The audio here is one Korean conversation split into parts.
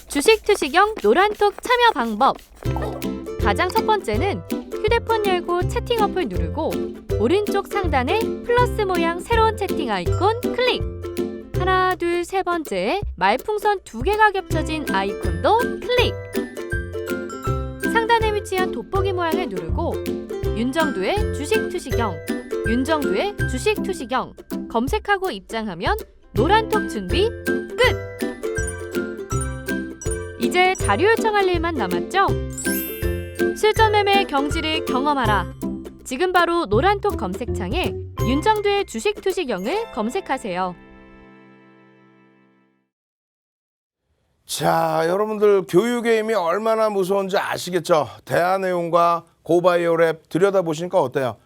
주식 투시경 노란톡 참여 방법. 가장 첫 번째는 휴대폰 열고 채팅 어플 누르고 오른쪽 상단에 플러스 모양 새로운 채팅 아이콘 클릭. 하나, 둘, 세 번째 말풍선 2개가 겹쳐진 아이콘도 클릭. 상단에 위치한 돋보기 모양을 누르고 윤정두의 주식 투시경, 윤정두의 주식 투시경 검색하고 입장하면 노란톡 준비 끝! 이제 자료 요청할 일만 남았죠? 실전 매매 경지를 경험하라. 지금 바로 노란톡 검색창에 윤정두의 주식 투시경을 검색하세요. 자, 여러분들 교육의 힘이 얼마나 무서운지 아시겠죠? 대한해운과 고바이오랩 들여다보시니까 어때요?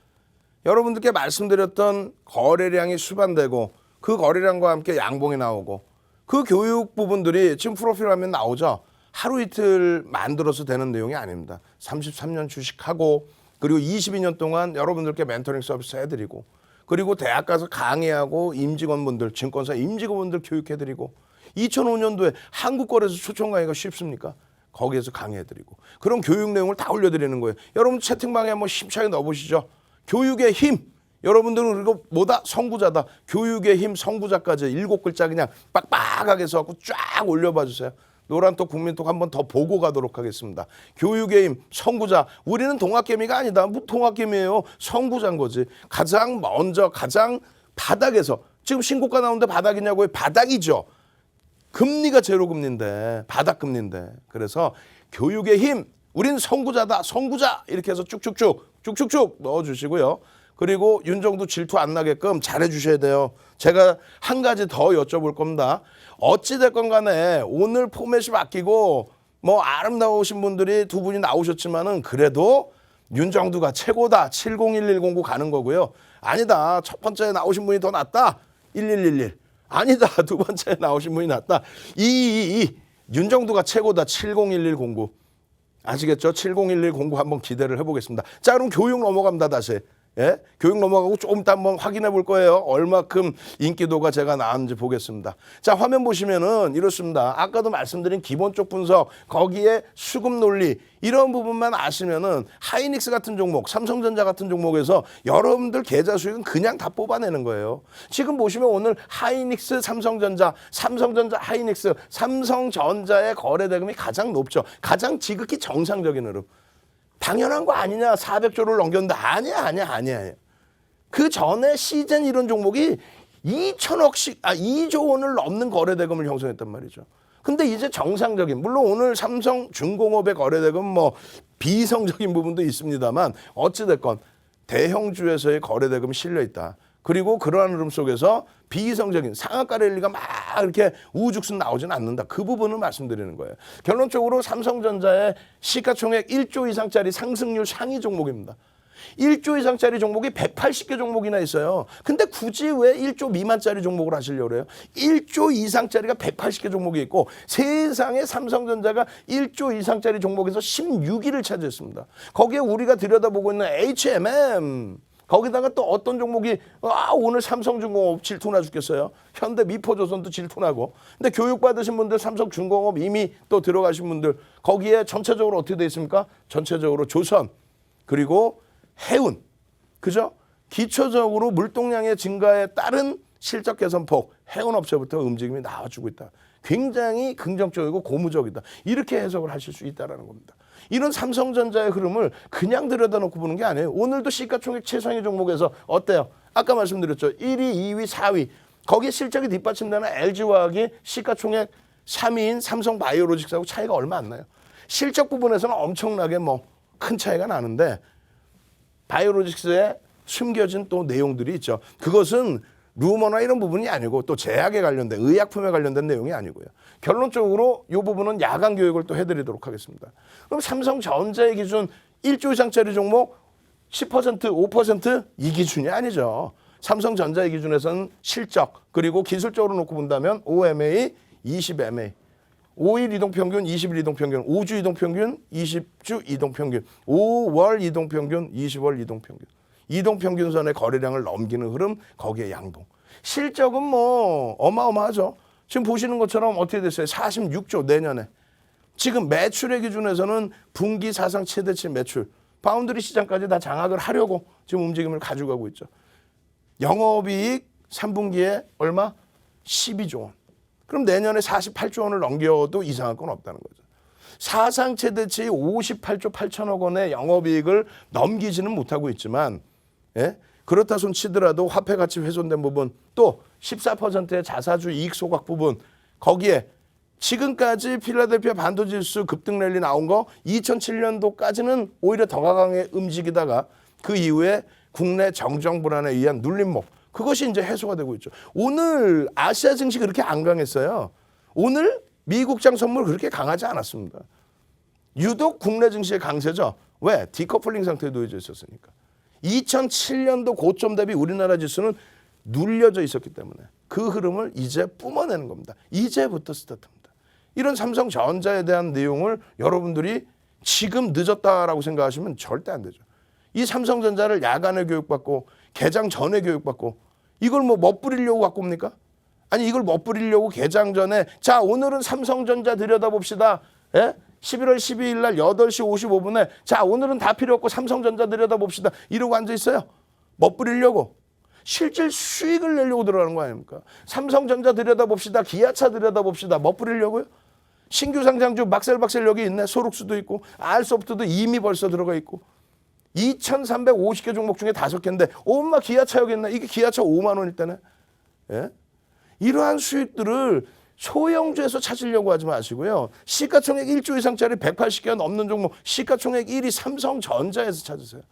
여러분들께 말씀드렸던 거래량이 수반되고 그 거래량과 함께 양봉이 나오고 그 교육 부분들이 지금 프로필 화면 나오죠? 하루 이틀 만들어서 되는 내용이 아닙니다. 33년 주식하고 그리고 22년 동안 여러분들께 멘토링 서비스 해드리고 그리고 대학 가서 강의하고 임직원분들, 증권사 임직원분들 교육해드리고 2005년도에 한국거래소 초청 강의가 쉽습니까? 거기에서 강의해드리고 그런 교육 내용을 다 올려드리는 거예요. 여러분 채팅방에 한번 힘차게 넣어보시죠. 교육의 힘. 여러분들은 그리고 뭐다? 선구자다. 교육의 힘 선구자까지 7글자 그냥 빡빡하게 써갖고 쫙 올려봐 주세요. 노란톡 국민톡 한번 더 보고 가도록 하겠습니다. 교육의 힘 선구자. 우리는 동학개미가 아니다. 뭐 동학개미예요. 선구자인 거지. 가장 먼저 가장 바닥에서 지금 신고가 나오는데 바닥이냐고요? 바닥이죠. 금리가 제로금리인데 바닥금리인데 그래서 교육의 힘 우린 선구자다. 선구자 이렇게 해서 쭉쭉쭉 넣어주시고요. 그리고 윤정두 질투 안 나게끔 잘해주셔야 돼요. 제가 한 가지 더 여쭤볼 겁니다. 어찌됐건 간에 오늘 포맷이 바뀌고 뭐 아름다우신 분들이 두 분이 나오셨지만은 그래도 윤정두가 최고다. 701109 가는 거고요. 아니다. 첫 번째에 나오신 분이 더 낫다. 1111. 아니다. 두 번째에 나오신 분이 낫다. 222. 윤정두가 최고다. 701109. 아시겠죠? 701109 한번 기대를 해보겠습니다. 자, 그럼 교육 넘어갑니다. 다시. 예? 교육 넘어가고 조금 이따 한번 확인해 볼 거예요. 얼마큼 인기도가 제가 나왔는지 보겠습니다. 자, 화면 보시면은 이렇습니다. 아까도 말씀드린 기본적 분석, 거기에 수급 논리, 이런 부분만 아시면은 하이닉스 같은 종목, 삼성전자 같은 종목에서 여러분들 계좌 수익은 그냥 다 뽑아내는 거예요. 지금 보시면 오늘 하이닉스, 삼성전자, 하이닉스, 삼성전자의 거래 대금이 가장 높죠. 가장 지극히 정상적인 흐름. 당연한 거 아니냐. 400조를 넘겼는데 아니야. 그 전에 시즌 이런 종목이 2조 원을 넘는 거래대금을 형성했단 말이죠. 근데 이제 정상적인 물론 오늘 삼성중공업의 거래대금 뭐 비이성적인 부분도 있습니다만 어찌됐건 대형주에서의 거래대금이 실려있다. 그리고 그러한 흐름 속에서 비이성적인 상한가 랠리가 막 이렇게 우후죽순 나오지는 않는다. 그 부분을 말씀드리는 거예요. 결론적으로 삼성전자의 시가총액 1조 이상짜리 상승률 상위 종목입니다. 1조 이상짜리 종목이 180개 종목이나 있어요. 근데 굳이 왜 1조 미만짜리 종목을 하시려고 그래요? 1조 이상짜리가 180개 종목이 있고 세상에 삼성전자가 1조 이상짜리 종목에서 16위를 차지했습니다. 거기에 우리가 들여다보고 있는 HMM 거기다가 또 어떤 종목이 오늘 삼성중공업 질투나 죽겠어요. 현대미포조선도 질투나고. 근데 교육받으신 분들 삼성중공업 이미 또 들어가신 분들 거기에 전체적으로 어떻게 돼 있습니까? 전체적으로 조선 그리고 해운 그죠? 기초적으로 물동량의 증가에 따른 실적 개선폭 해운업체부터 움직임이 나와주고 있다. 굉장히 긍정적이고 고무적이다. 이렇게 해석을 하실 수 있다는 겁니다. 이런 삼성전자의 흐름을 그냥 들여다놓고 보는 게 아니에요. 오늘도 시가총액 최상위 종목에서 어때요? 아까 말씀드렸죠. 1위, 2위, 4위. 거기에 실적이 뒷받침되는 LG화학이 시가총액 3위인 삼성바이오로직스하고 차이가 얼마 안 나요. 실적 부분에서는 엄청나게 뭐 큰 차이가 나는데 바이오로직스에 숨겨진 또 내용들이 있죠. 그것은 루머나 이런 부분이 아니고 또 제약에 관련된 의약품에 관련된 내용이 아니고요. 결론적으로 이 부분은 야간 교육을 또 해드리도록 하겠습니다. 그럼 삼성전자의 기준 1조 이상짜리 종목 10%, 5% 이 기준이 아니죠. 삼성전자의 기준에서는 실적 그리고 기술적으로 놓고 본다면 OMA, 20MA 5일 이동평균, 20일 이동평균, 5주 이동평균, 20주 이동평균, 5월 이동평균, 20월 이동평균. 이동평균선의 거래량을 넘기는 흐름, 거기에 양봉. 실적은 뭐 어마어마하죠. 지금 보시는 것처럼 어떻게 됐어요? 46조 내년에. 지금 매출의 기준에서는 분기 사상 최대치 매출, 바운드리 시장까지 다 장악을 하려고 지금 움직임을 가져가고 있죠. 영업이익 3분기에 얼마? 12조 원. 그럼 내년에 48조 원을 넘겨도 이상할 건 없다는 거죠. 사상 최대치 58조 8천억 원의 영업이익을 넘기지는 못하고 있지만, 예? 그렇다 손 치더라도 화폐 가치 훼손된 부분, 또 14%의 자사주 이익 소각 부분, 거기에 지금까지 필라델피아 반도지수 급등 랠리 나온 거 2007년도까지는 오히려 더 강하게 움직이다가 그 이후에 국내 정정 불안에 의한 눌림목, 그것이 이제 해소가 되고 있죠. 오늘 아시아 증시 그렇게 안 강했어요. 오늘 미국장 선물 그렇게 강하지 않았습니다. 유독 국내 증시의 강세죠. 왜? 디커플링 상태에 놓여져 있었으니까. 2007년도 고점 대비 우리나라 지수는 눌려져 있었기 때문에 그 흐름을 이제 뿜어내는 겁니다. 이제부터 스타트입니다. 이런 삼성전자에 대한 내용을 여러분들이 지금 늦었다라고 생각하시면 절대 안 되죠. 이 삼성전자를 야간에 교육받고 개장 전에 교육받고 이걸 뭐 멋부리려고 갖고 옵니까? 아니 이걸 멋부리려고 개장 전에 자 오늘은 삼성전자 들여다봅시다. 예? 11월 12일 날 8시 55분에 자 오늘은 다 필요 없고 삼성전자 들여다봅시다. 이러고 앉아있어요. 멋부리려고. 실질 수익을 내려고 들어가는 거 아닙니까? 삼성전자 들여다봅시다. 기아차 들여다봅시다. 멋부리려고요? 신규 상장주 막셀박셀 여기 있네. 소록수도 있고 알소프트도 이미 벌써 들어가 있고 2,350개 종목 중에 5개인데 엄마 기아차 여기 있네. 이게 기아차 5만 원일 때네. 예? 이러한 수익들을 소형주에서 찾으려고 하지 마시고요. 시가총액 1조 이상짜리 180개가 넘는 종목 시가총액 1위 삼성전자에서 찾으세요.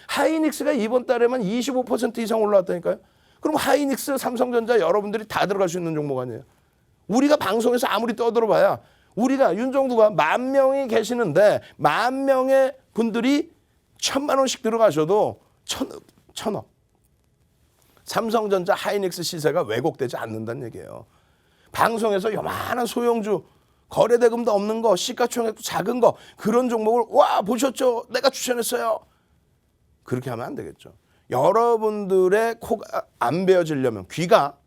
하이닉스가 이번 달에만 25% 이상 올라왔다니까요. 그럼 하이닉스, 삼성전자 여러분들이 다 들어갈 수 있는 종목 아니에요. 우리가 방송에서 아무리 떠들어봐야 우리가 윤정부가 10,000명이 계시는데 10,000명의 분들이 1,000만 원씩 들어가셔도 천억. 삼성전자, 하이닉스 시세가 왜곡되지 않는다는 얘기예요. 방송에서 요만한 소형주 거래대금도 없는 거 시가총액도 작은 거 그런 종목을 와 보셨죠? 내가 추천했어요. 그렇게 하면 안 되겠죠. 여러분들의 코가 안 베어지려면 귀가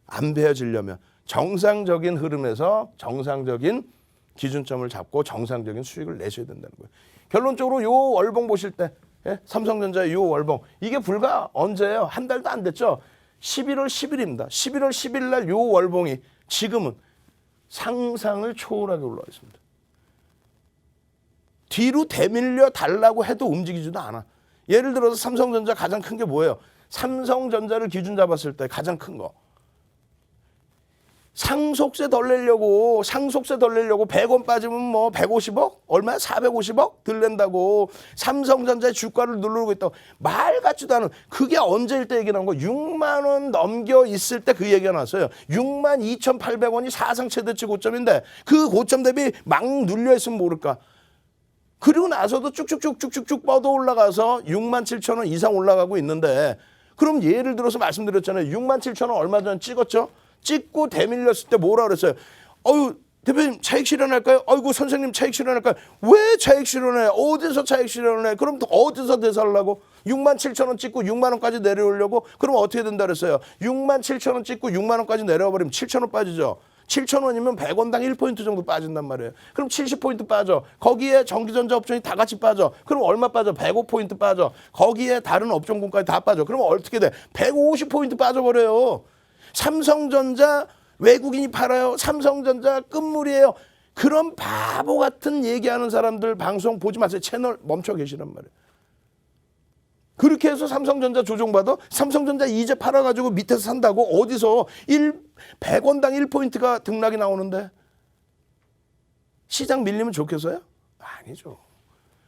안 베어지려면 정상적인 흐름에서 정상적인 기준점을 잡고 정상적인 수익을 내셔야 된다는 거예요. 결론적으로 요 월봉 보실 때 예? 삼성전자의 요 월봉 이게 불과 언제예요? 한 달도 안 됐죠. 11월 10일입니다. 11월 10일 날 요 월봉이 지금은 상상을 초월하게 올라와 있습니다. 뒤로 대밀려 달라고 해도 움직이지도 않아. 예를 들어서 삼성전자 가장 큰 게 뭐예요? 삼성전자를 기준 잡았을 때 가장 큰 거. 상속세 덜 내려고 100원 빠지면 뭐 150억? 얼마야? 450억? 덜 낸다고 삼성전자의 주가를 누르고 있다고 말 같지도 않은 그게 언제일 때 얘기 나온 거 6만 원 넘겨 있을 때 그 얘기가 나왔어요. 62,800원이 사상 최대치 고점인데 그 고점 대비 막 눌려 있으면 모를까. 그리고 나서도 쭉쭉쭉 뻗어 올라가서 67,000원 이상 올라가고 있는데 그럼 예를 들어서 말씀드렸잖아요. 67,000원 얼마 전에 찍었죠? 찍고 대밀렸을 때 뭐라 그랬어요? 어유 대표님 차익 실현할까요? 아이고 선생님 차익 실현할까요? 왜 차익 실현해? 어디서 차익 실현해? 그럼 어디서 대살라고? 67,000원 찍고 6만 원까지 내려오려고? 그럼 어떻게 된다 그랬어요? 67,000원 찍고 6만 원까지 내려버리면 7,000원 빠지죠. 7,000원이면 100원당 1포인트 정도 빠진단 말이에요. 그럼 70포인트 빠져. 거기에 전기전자 업종이 다 같이 빠져. 그럼 얼마 빠져? 105포인트 빠져. 거기에 다른 업종군까지 다 빠져. 그럼 어떻게 돼? 150포인트 빠져버려요. 삼성전자 외국인이 팔아요. 삼성전자 끝물이에요. 그런 바보 같은 얘기하는 사람들 방송 보지 마세요. 채널 멈춰 계시란 말이에요. 그렇게 해서 삼성전자 조종받아 삼성전자 이제 팔아가지고 밑에서 산다고 어디서 100원당 1포인트가 등락이 나오는데 시장 밀리면 좋겠어요? 아니죠.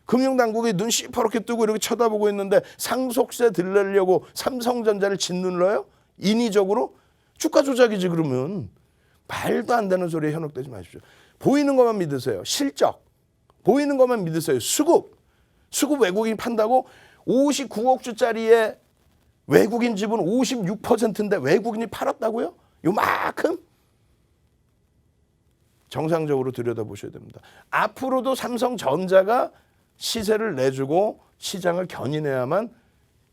금융당국이 눈 시퍼렇게 뜨고 이렇게 쳐다보고 있는데 상속세 들려고 삼성전자를 짓눌러요? 인위적으로? 주가 조작이지 그러면. 말도 안 되는 소리에 현혹되지 마십시오. 보이는 것만 믿으세요. 실적. 보이는 것만 믿으세요. 수급 외국인이 판다고 59억 주짜리의 외국인 지분 56%인데 외국인이 팔았다고요? 요만큼? 정상적으로 들여다보셔야 됩니다. 앞으로도 삼성전자가 시세를 내주고 시장을 견인해야만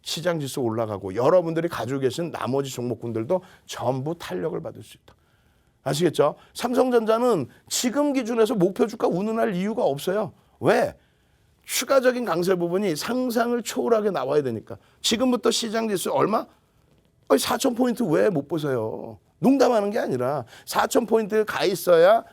시장 지수 올라가고 여러분들이 가지고 계신 나머지 종목군들도 전부 탄력을 받을 수 있다. 아시겠죠? 삼성전자는 지금 기준에서 목표 주가 운운할 이유가 없어요. 왜? 추가적인 강세 부분이 상상을 초월하게 나와야 되니까. 지금부터 시장 지수 얼마? 4,000포인트 왜 못 보세요? 농담하는 게 아니라 4,000포인트 가 있어야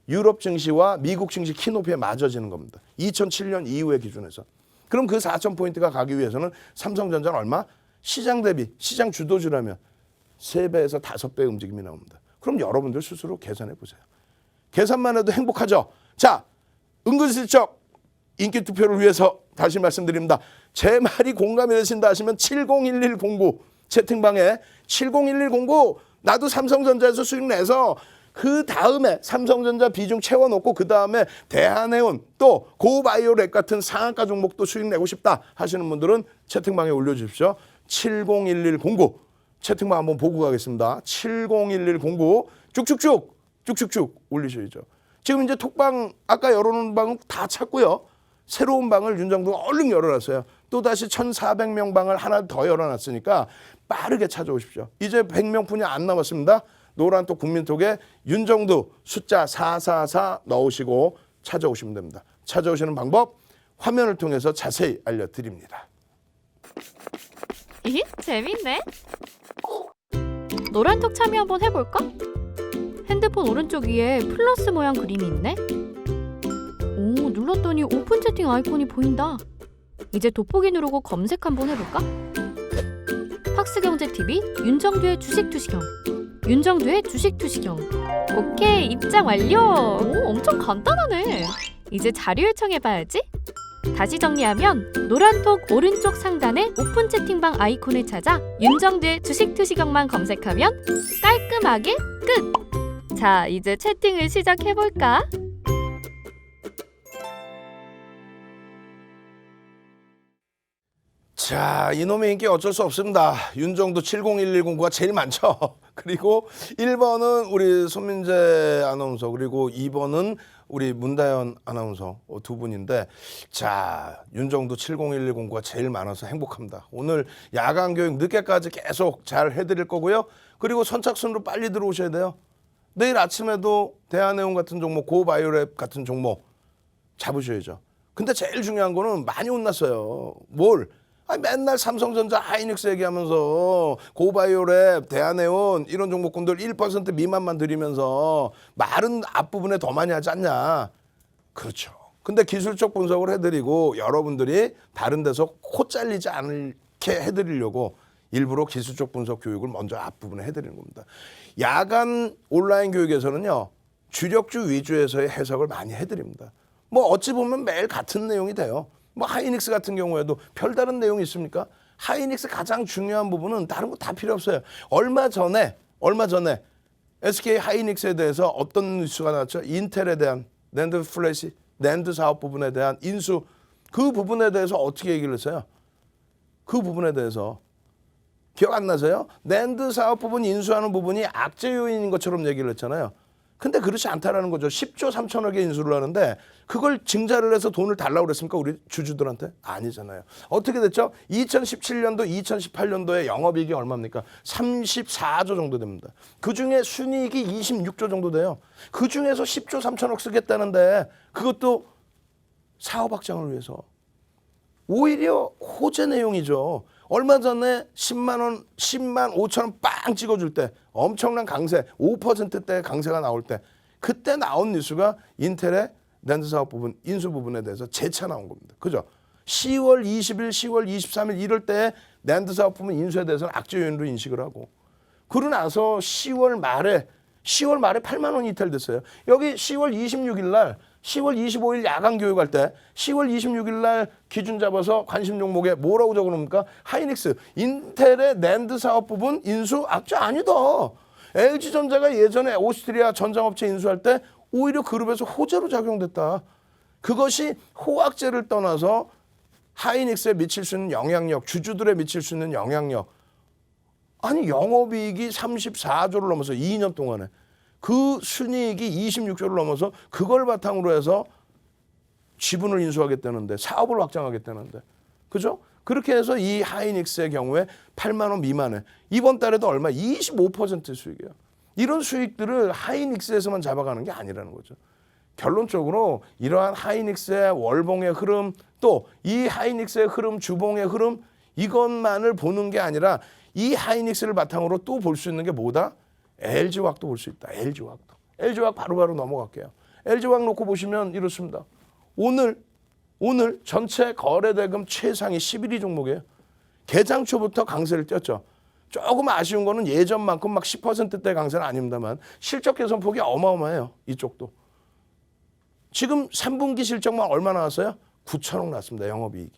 유럽 증시와 미국 증시 키높이에 맞아지는 겁니다. 2007년 이후의 기준에서. 그럼 그 4,000포인트가 가기 위해서는 삼성전자는 얼마? 시장 대비, 시장 주도주라면 3배에서 5배의 움직임이 나옵니다. 그럼 여러분들 스스로 계산해 보세요. 계산만 해도 행복하죠? 자, 은근슬쩍 인기 투표를 위해서 다시 말씀드립니다. 제 말이 공감이 되신다 하시면 701109 채팅방에 701109 나도 삼성전자에서 수익 내서 그 다음에 삼성전자 비중 채워놓고 그 다음에 대한해운 또 고바이오렉 같은 상한가 종목도 수익 내고 싶다 하시는 분들은 채팅방에 올려주십시오. 701109 채팅방 한번 보고 가겠습니다. 701109 쭉쭉쭉 올리셔야죠. 지금 이제 톡방 아까 열어놓은 방은 다 찼고요. 새로운 방을 윤정도가 얼른 열어놨어요. 또다시 1,400명 방을 하나 더 열어놨으니까 빠르게 찾아오십시오. 이제 100명뿐이 안 남았습니다. 노란톡 국민톡에 윤정도 숫자 444 넣으시고 찾아오시면 됩니다. 찾아오시는 방법 화면을 통해서 자세히 알려드립니다. 이 재밌네. 노란톡 참여 한번 해볼까? 핸드폰 오른쪽 위에 플러스 모양 그림이 있네. 오, 눌렀더니 오픈 채팅 아이콘이 보인다. 이제 돋보기 누르고 검색 한번 해볼까? 팍스경제TV 윤정두의 주식투시경. 윤정두의 주식투시경. 오케이, 입장 완료. 오, 엄청 간단하네. 이제 자료 요청해봐야지. 다시 정리하면 노란톡 오른쪽 상단에 오픈 채팅방 아이콘을 찾아 윤정두의 주식투시경만 검색하면 깔끔하게 끝! 자, 이제 채팅을 시작해볼까? 자, 이놈의 인기 어쩔 수 없습니다. 윤정도 701109가 제일 많죠. 그리고 1번은 우리 손민재 아나운서, 그리고 2번은 우리 문다연 아나운서 두 분인데, 자, 윤정도 701109가 제일 많아서 행복합니다. 오늘 야간 교육 늦게까지 계속 잘 해드릴 거고요. 그리고 선착순으로 빨리 들어오셔야 돼요. 내일 아침에도 대한해운 같은 종목, 고바이오랩 같은 종목 잡으셔야죠. 근데 제일 중요한 거는 많이 혼났어요. 뭘? 아니, 맨날 삼성전자, 하이닉스 얘기하면서 고바이오랩, 대한해운 이런 종목군들 1% 미만만 들이면서 말은 앞부분에 더 많이 하지 않냐. 그렇죠. 근데 기술적 분석을 해드리고 여러분들이 다른 데서 코 잘리지 않게 해드리려고 일부러 기술적 분석 교육을 먼저 앞부분에 해드리는 겁니다. 야간 온라인 교육에서는요, 주력주 위주에서의 해석을 많이 해드립니다. 뭐 어찌 보면 매일 같은 내용이 돼요. 뭐 하이닉스 같은 경우에도 별다른 내용이 있습니까? 하이닉스 가장 중요한 부분은 다른 거 다 필요 없어요. 얼마 전에 SK 하이닉스에 대해서 어떤 뉴스가 나왔죠? 인텔에 대한 낸드 플래시, 낸드 사업 부분에 대한 인수, 그 부분에 대해서 어떻게 얘기를 했어요? 그 부분에 대해서 기억 안 나세요? 낸드 사업 부분 인수하는 부분이 악재 요인인 것처럼 얘기를 했잖아요. 근데 그렇지 않다라는 거죠. 10조 3천억에 인수를 하는데 그걸 증자를 해서 돈을 달라고 그랬습니까? 우리 주주들한테? 아니잖아요. 어떻게 됐죠? 2017년도, 2018년도에 영업이익이 얼마입니까? 34조 정도 됩니다. 그중에 순이익이 26조 정도 돼요. 그중에서 10조 3천억 쓰겠다는데 그것도 사업 확장을 위해서. 오히려 호재 내용이죠. 얼마 전에 10만 5천 원 빵 찍어줄 때 엄청난 강세, 5%대 강세가 나올 때 그때 나온 뉴스가 인텔의 낸드 사업 부분, 인수 부분에 대해서 재차 나온 겁니다. 그죠? 10월 20일, 10월 23일 이럴 때 낸드 사업 부분 인수에 대해서는 악재 요인으로 인식을 하고 그러고 나서 10월 말에 8만 원이 이탈됐어요. 여기 10월 26일 날 10월 25일 야간 교육할 때 10월 26일 날 기준 잡아서 관심 종목에 뭐라고 적어놓습니까? 하이닉스, 인텔의 낸드 사업 부분 인수 악재 아니다. LG전자가 예전에 오스트리아 전장업체 인수할 때 오히려 그룹에서 호재로 작용됐다. 그것이 호악재를 떠나서 하이닉스에 미칠 수 있는 영향력, 주주들에 미칠 수 있는 영향력. 아니 영업이익이 34조를 넘어서 2년 동안에 그 순이익이 26조를 넘어서 그걸 바탕으로 해서 지분을 인수하겠다는데 사업을 확장하겠다는데 그죠? 그렇게 해서 이 하이닉스의 경우에 8만 원 미만에 이번 달에도 얼마? 25% 수익이에요. 이런 수익들을 하이닉스에서만 잡아가는 게 아니라는 거죠. 결론적으로 이러한 하이닉스의 월봉의 흐름, 또 이 하이닉스의 흐름, 주봉의 흐름, 이것만을 보는 게 아니라 이 하이닉스를 바탕으로 또 볼 수 있는 게 뭐다? LG화학도 볼 수 있다. LG화학도. LG화학 바로바로 넘어갈게요. LG화학 놓고 보시면 이렇습니다. 오늘 전체 거래대금 최상위 11위 종목이에요. 개장 초부터 강세를 띄었죠. 조금 아쉬운 거는 예전만큼 막 10%대 강세는 아닙니다만 실적 개선 폭이 어마어마해요. 이쪽도. 지금 3분기 실적만 얼마 나왔어요? 9천억 났습니다. 영업이익이.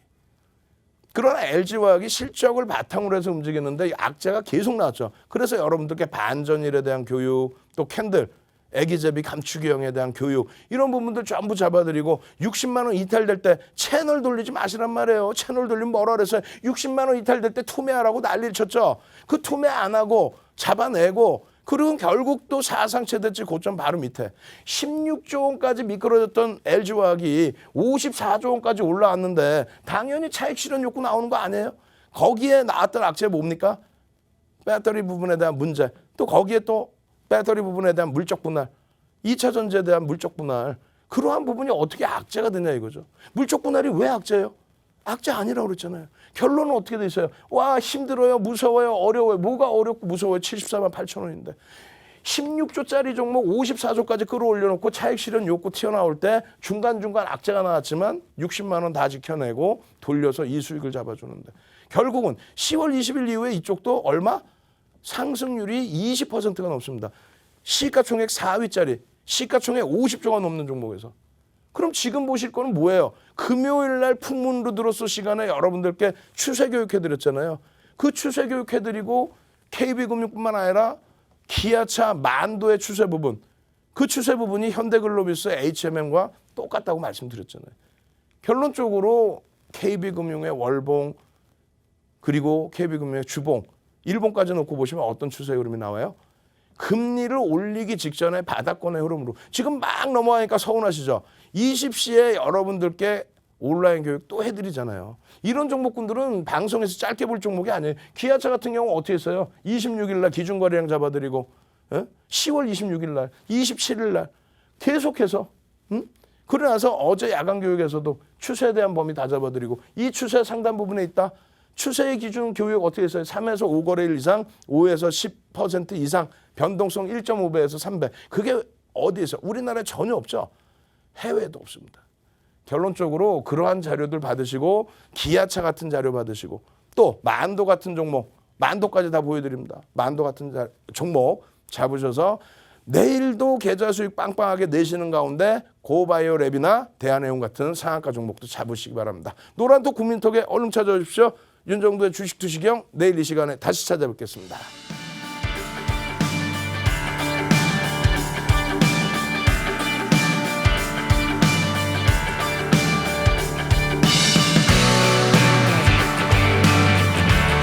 그러나 LG화학이 실적을 바탕으로 해서 움직이는데 악재가 계속 나왔죠. 그래서 여러분들께 반전일에 대한 교육, 또 캔들, 애기제비 감축형에 대한 교육, 이런 부분들 전부 잡아드리고 60만 원 이탈될 때 채널 돌리지 마시란 말이에요. 채널 돌리면 뭐라 그랬어요? 60만 원 이탈될 때 투매하라고 난리를 쳤죠. 그 투매 안 하고 잡아내고, 그리고 결국 또 사상 최대치 고점 바로 밑에 16조 원까지 미끄러졌던 LG화학이 54조 원까지 올라왔는데 당연히 차익 실현 욕구 나오는 거 아니에요? 거기에 나왔던 악재 뭡니까? 배터리 부분에 대한 문제, 또 거기에 또 배터리 부분에 대한 물적 분할, 2차 전지에 대한 물적 분할, 그러한 부분이 어떻게 악재가 되냐 이거죠. 물적 분할이 왜 악재예요? 악재 아니라고 그랬잖아요. 결론은 어떻게 돼 있어요? 와, 힘들어요, 무서워요, 어려워요. 뭐가 어렵고 무서워요? 74만 8천 원인데 16조짜리 종목 54조까지 끌어올려놓고 차익 실현 욕구 튀어나올 때 중간중간 악재가 나왔지만 60만 원 다 지켜내고 돌려서 이 수익을 잡아주는데, 결국은 10월 20일 이후에 이쪽도 얼마? 상승률이 20%가 넘습니다. 시가총액 4위짜리, 시가총액 50조가 넘는 종목에서. 그럼 지금 보실 거는 뭐예요? 금요일 날 풍문 루드로스 시간에 여러분들께 추세 교육해드렸잖아요. 그 추세 교육해드리고 KB금융뿐만 아니라 기아차, 만도의 추세 부분, 그 추세 부분이 현대글로비스, HMM과 똑같다고 말씀드렸잖아요. 결론적으로 KB금융의 월봉, 그리고 KB금융의 주봉, 일봉까지 놓고 보시면 어떤 추세 흐름이 나와요? 금리를 올리기 직전에 바닥권의 흐름으로 지금 막 넘어가니까 서운하시죠? 20시에 여러분들께 온라인 교육 또 해드리잖아요. 이런 종목군들은 방송에서 짧게 볼 종목이 아니에요. 기아차 같은 경우 어떻게 했어요? 26일 날 기준거래량 잡아드리고, 10월 26일 날, 27일 날 계속해서, 그러나서 어제 야간 교육에서도 추세에 대한 범위 다 잡아드리고, 이 추세 상단 부분에 있다. 추세의 기준 교육 어떻게 했어요? 3에서 5거래일 이상, 5에서 10% 이상, 변동성 1.5배에서 3배. 그게 어디에 있어요? 우리나라에 전혀 없죠. 해외에도 없습니다. 결론적으로 그러한 자료들 받으시고, 기아차 같은 자료 받으시고, 또 만도 같은 종목, 만도까지 다 보여드립니다. 만도 같은 종목 잡으셔서 내일도 계좌 수익 빵빵하게 내시는 가운데 고바이오랩이나 대한해운 같은 상한가 종목도 잡으시기 바랍니다. 노란톡 국민톡에 얼른 찾아오십시오. 윤정도의 주식 투시경, 내일 이 시간에 다시 찾아뵙겠습니다.